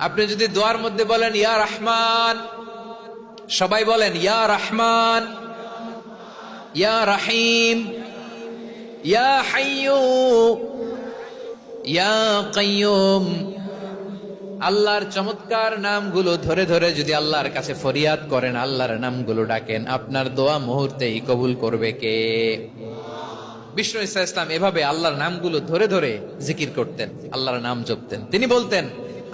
আপনি যদি দোয়ার মধ্যে বলেন ইয়া রহমান, সবাই বলেন ইয়া রহমান, ইয়া রহিম, ইয়া হাইয়্যু, ইয়া কাইয়্যুম, আল্লাহর চমৎকার নামগুলো ধরে ধরে যদি আল্লাহর কাছে ফরিয়াদ করেন, আল্লাহর নামগুলো ডাকেন, আপনার দোয়া মুহূর্তেই কবুল করবে কে? বিষ্ণু ঈসা ইসলাম এভাবে আল্লাহর নামগুলো ধরে ধরে জিকির করতেন, আল্লাহর নাম জপতেন। তিনি বলতেন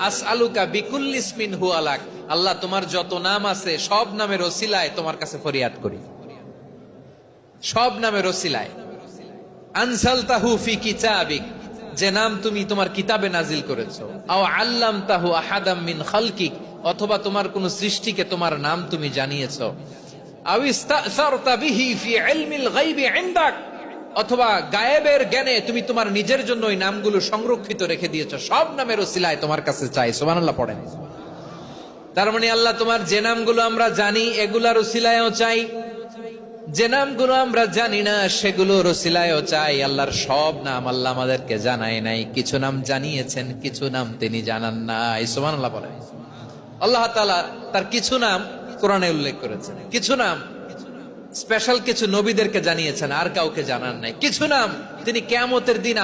আসআলুকা বিকুল্লি ইসমিন হুয়া লাক, আল্লাহ তোমার যত নাম আছে সব নামের ওসিলায় তোমার কাছে ফরিয়াদ করি, সব নামের ওসিলায়। আনজালতাহু ফি কিতাবিক, যে নাম তুমি তোমার কিতাবে নাজিল করেছো। আও আল্লামতাহু আহাদাম মিন খালকিক, অথবা তোমার কোন সৃষ্টিকে তোমার নাম তুমি জানিয়েছো। আও ইস্তাসারতা বিহি ফি ইলমিল গায়বি ইনদাক, অথবা গায়েবের জ্ঞানে তুমি তোমার নিজের জন্য ওই নামগুলো সংরক্ষিত রেখে দিয়েছো। সব নামের ওসিলায় তোমার কাছে চাই। সুবহানাল্লাহ পড়েন। তার মানে আল্লাহ তোমার যে নামগুলো আমরা জানি এগুলার ওসিলায়ও চাই, যে নামগুলো আমরা জানি না সেগুলোর ওসিলায়ও চাই। আল্লাহর সব নাম আল্লাহ আমাদেরকে জানায় নাই, কিছু নাম জানিয়েছেন, কিছু নাম তিনি জানান নাই। সুবহানাল্লাহ বলেন। আল্লাহ তাআলা তার কিছু নাম কোরআনে উল্লেখ করেছেন, কিছু নাম স্পেশাল কিছু নবীদেরকে জানিয়েছেন, আর কাউকে জানান নাই। কিছু নাম তিনি কিয়ামতের দিন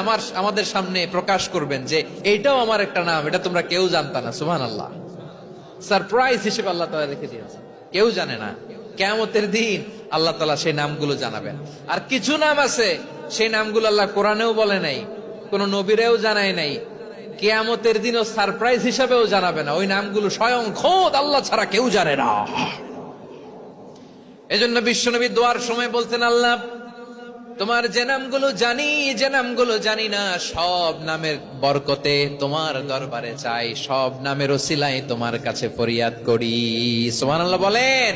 আমাদের সামনে প্রকাশ করবেন যে এইটাও আমার একটা নাম, এটা তোমরা কেউ জানতা না। সুবহানাল্লাহ, সারপ্রাইজ হিসেবে আল্লাহ তাআলা রেখে দিয়েছেন, কেউ জানে না। কিয়ামতের দিন আল্লাহ তাআলা সেই নামগুলো জানাবেন। আর কিছু নাম আছে সেই নামগুলো আল্লাহ কোরআনেও বলে নাই, কোন নবীরেও জানায় নাই, কিয়ামতের দিনও সারপ্রাইজ হিসেবেও জানাবে না। ওই নামগুলো স্বয়ং খোদ আল্লাহ ছাড়া কেউ জানে না। এজন্য বিশ্বনবী দোয়ার সময় বলতেন, আল্লাহ তোমার যে নামগুলো জানি, যে নামগুলো জানি না, সব নামের বরকতে তোমার দরবারে চাই, সব নামের ওসিলায় তোমার কাছে ফরিয়াদ করি। সুবহানাল্লাহ বলেন।